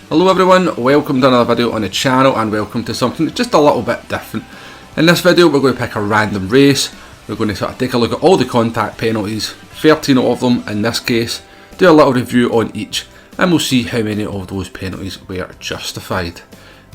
Hello everyone, welcome to another video on the channel and welcome to something just a little bit different. In this video we're going to pick a random race. We're going to sort of take a look at all the contact penalties, 13 of them in this case, do a little review on each and we'll see how many of those penalties were justified.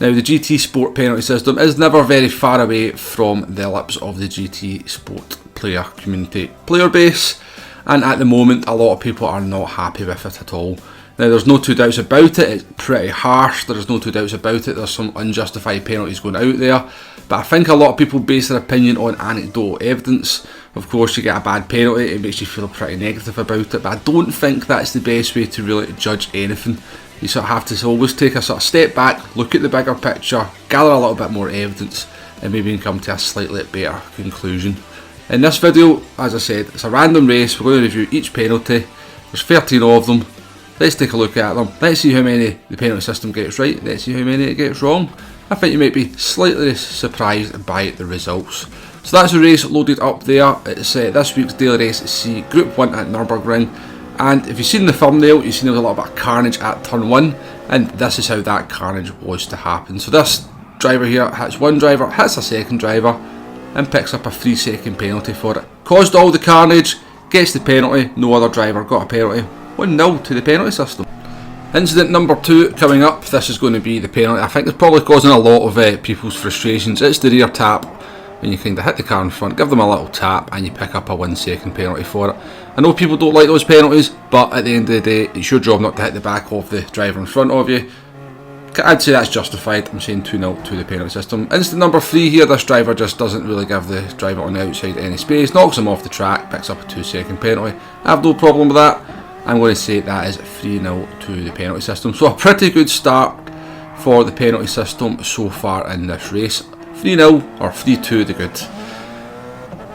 Now the GT Sport penalty system is never very far away from the lips of the GT Sport player community player base, and at the moment a lot of people are not happy with it at all. Now there's no two doubts about it, it's pretty harsh, there's no two doubts about it, there's some unjustified penalties going out there, but I think a lot of people base their opinion on anecdotal evidence. Of course you get a bad penalty, it makes you feel pretty negative about it, but I don't think that's the best way to really judge anything. You sort of have to always take a sort of step back, look at the bigger picture, gather a little bit more evidence, and maybe come to a slightly better conclusion. In this video, as I said, it's a random race, we're going to review each penalty, there's 13 of them. Let's take a look at them, let's see how many the penalty system gets right, let's see how many it gets wrong. I think you might be slightly surprised by the results. So that's the race loaded up there. It's this week's daily race C Group 1 at Nurburgring, and if you've seen the thumbnail you've seen there was a little bit of carnage at turn 1, and this is how that carnage was to happen. So this driver here hits one driver, hits a second driver and picks up a 3-second penalty for it. Caused all the carnage, gets the penalty, no other driver got a penalty. 1-0 to the penalty system. Incident number 2 coming up, this is going to be the penalty I think it's probably causing a lot of people's frustrations. It's the rear tap, when you kind of hit the car in front, give them a little tap and you pick up a 1-second penalty for it. I know people don't like those penalties, but at the end of the day it's your job not to hit the back of the driver in front of you. I'd say that's justified. I'm saying 2-0 to the penalty system. Incident number 3 here, this driver just doesn't really give the driver on the outside any space, knocks him off the track, picks up a 2-second penalty. I have no problem with that. I'm going to say that is 3-0 to the penalty system. So a pretty good start for the penalty system so far in this race. 3-0 or 3-2 the good.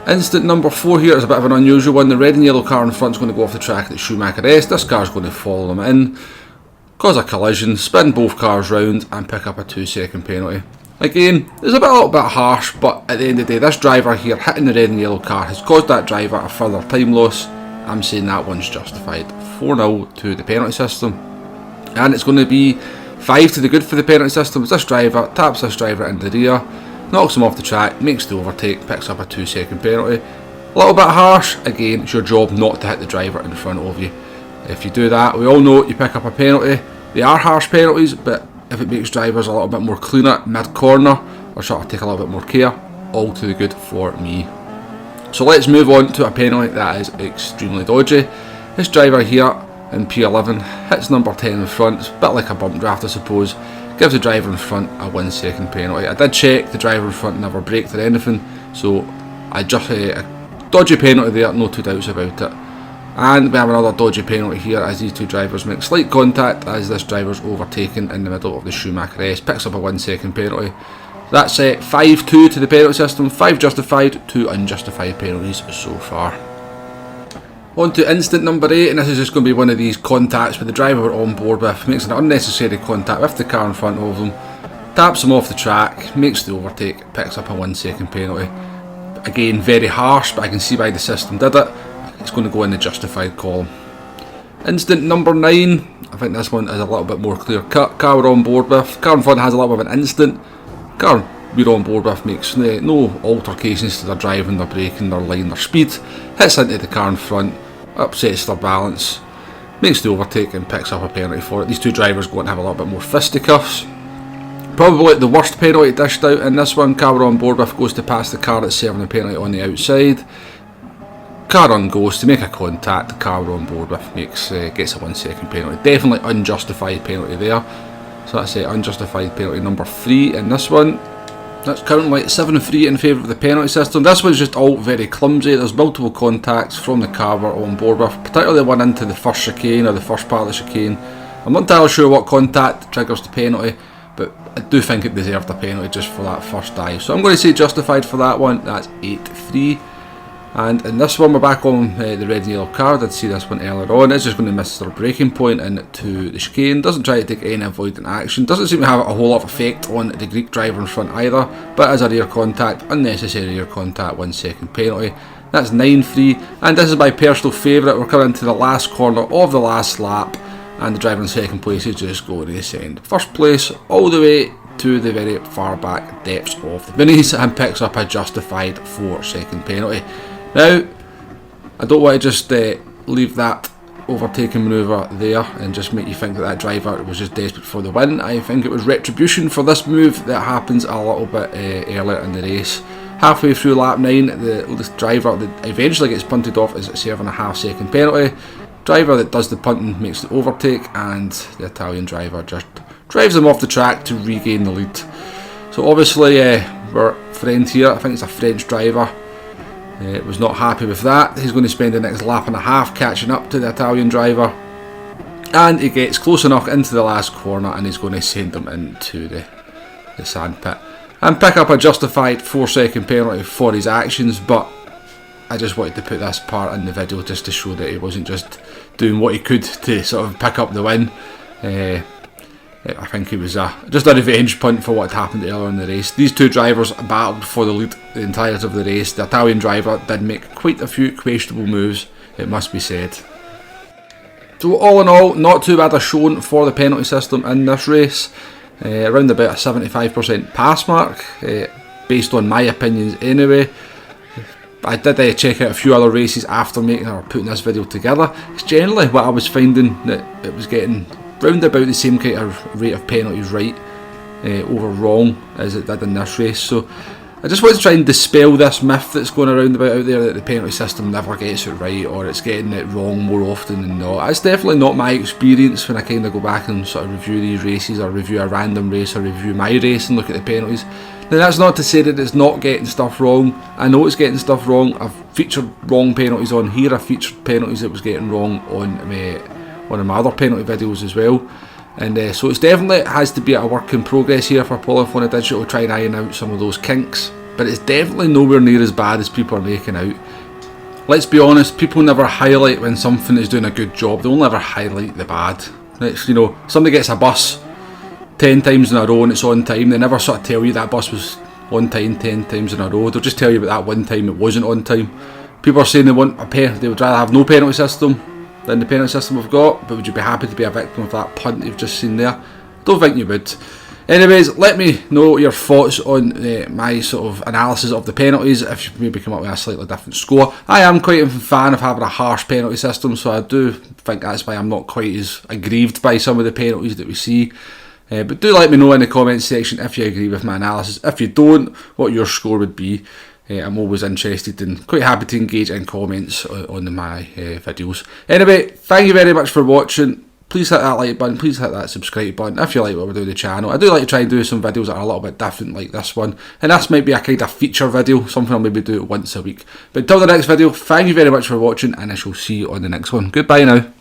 Incident number 4 here is a bit of an unusual one. The red and yellow car in front is going to go off the track at Schumacher S. This car is going to follow them in, cause a collision, spin both cars round and pick up a 2-second penalty. Again, it's a little bit harsh, but at the end of the day this driver here hitting the red and yellow car has caused that driver a further time loss. I'm saying that one's justified. 4-0 to the penalty system. And it's going to be 5 to the good for the penalty system. This driver taps this driver in the rear, knocks him off the track, makes the overtake, picks up a 2-second penalty. A little bit harsh, again it's your job not to hit the driver in front of you. If you do that, we all know you pick up a penalty. They are harsh penalties, but if it makes drivers a little bit more cleaner mid-corner, or sort of take a little bit more care, all to the good for me. So let's move on to a penalty that is extremely dodgy. This driver here in P11 hits number 10 in front, it's a bit like a bump draft I suppose, gives the driver in front a 1-second penalty. I did check, the driver in front never braked or anything, so I just a dodgy penalty there, no two doubts about it. And we have another dodgy penalty here as these two drivers make slight contact as this driver's overtaken in the middle of the Schumacher S, picks up a 1-second penalty. That's 5-2 to the penalty system, 5 justified, 2 unjustified penalties so far. On to incident number 8, and this is just going to be one of these contacts with the driver we're on board with, makes an unnecessary contact with the car in front of them, taps him off the track, makes the overtake, picks up a 1-second penalty. Again, very harsh, but I can see why the system did it. It's going to go in the justified column. Incident number 9, I think this one is a little bit more clear cut. Car we're on board with, car in front has a little bit of an incident. Car we're on board with makes no altercations to their driving, their braking, their line, their speed, hits into the car in front, upsets their balance, makes the overtake and picks up a penalty for it. These two drivers go and have a little bit more fisticuffs. Probably the worst penalty dished out in this one. Car we're on board with goes to pass the car that's serving the penalty on the outside. Car on goes to make a contact, the car we're on board with gets a 1-second penalty. Definitely unjustified penalty there. So that's unjustified penalty number 3 in this one. That's currently 7-3 in favour of the penalty system. This one's just all very clumsy. There's multiple contacts from the car we're on board with, particularly the one into the first chicane or the first part of the chicane. I'm not entirely sure what contact triggers the penalty, but I do think it deserved a penalty just for that first dive. So I'm going to say justified for that one. That's 8-3. And in this one we're back on the red and yellow car. I did see this one earlier on. It's just going to miss their braking point into the chicane. Doesn't try to take any avoidant action. Doesn't seem to have a whole lot of effect on the Greek driver in front either. But as a rear contact, unnecessary rear contact, 1-second penalty. That's 9-3. And this is my personal favourite. We're coming to the last corner of the last lap. and the driver in second place is just going to ascend first place all the way to the very far back depths of the Vinnies and picks up a justified 4-second penalty. Now, I don't want to just leave that overtaking manoeuvre there and just make you think that that driver was just desperate for the win. I think it was retribution for this move that happens a little bit earlier in the race. Halfway through lap 9, the driver that eventually gets punted off is serving a half-second penalty. Driver that does the punting makes the overtake, and the Italian driver just drives him off the track to regain the lead. So obviously our friend here, I think it's a French driver, was not happy with that. He's going to spend the next lap and a half catching up to the Italian driver, and he gets close enough into the last corner and he's going to send them into the sand pit and pick up a justified 4-second penalty for his actions. But I just wanted to put this part in the video just to show that he wasn't just doing what he could to sort of pick up the win. I think it was just a revenge punt for what had happened earlier in the race. These two drivers battled for the lead the entirety of the race. The Italian driver did make quite a few questionable moves, it must be said. So all in all, not too bad a showing for the penalty system in this race. Around about a 75% pass mark, based on my opinions anyway. I did check out a few other races after putting this video together. It's generally what I was finding, that it was getting round about the same kind of rate of penalties right over wrong as it did in this race. So I just want to try and dispel this myth that's going around about out there that the penalty system never gets it right, or it's getting it wrong more often than not. That's definitely not my experience when I kind of go back and sort of review these races, or review a random race, or review my race and look at the penalties. Now that's not to say that it's not getting stuff wrong. I know it's getting stuff wrong. I've featured wrong penalties on here. I've featured penalties that was getting wrong on one of my other penalty videos as well. And so it's definitely has to be a work in progress here for Polyphony Digital to try and iron out some of those kinks. But it's definitely nowhere near as bad as people are making out. Let's be honest, people never highlight when something is doing a good job. They only ever highlight the bad. It's, somebody gets a bus 10 times in a row and it's on time. They never sort of tell you that bus was on time 10 times in a row. They'll just tell you about that one time it wasn't on time. People are saying they would rather have no penalty system than the penalty system we've got, but would you be happy to be a victim of that punt you've just seen there? I don't think you would. Anyways, let me know your thoughts on my sort of analysis of the penalties, if you maybe come up with a slightly different score. I am quite a fan of having a harsh penalty system, so I do think that's why I'm not quite as aggrieved by some of the penalties that we see. But do let me know in the comments section if you agree with my analysis. If you don't, what your score would be. I'm always interested and quite happy to engage in comments on my videos. Anyway, thank you very much for watching. Please hit that like button, please hit that subscribe button if you like what we're doing with the channel. I do like to try and do some videos that are a little bit different like this one. And this might be a kind of feature video, something I'll maybe do once a week. But until the next video, thank you very much for watching, and I shall see you on the next one. Goodbye now.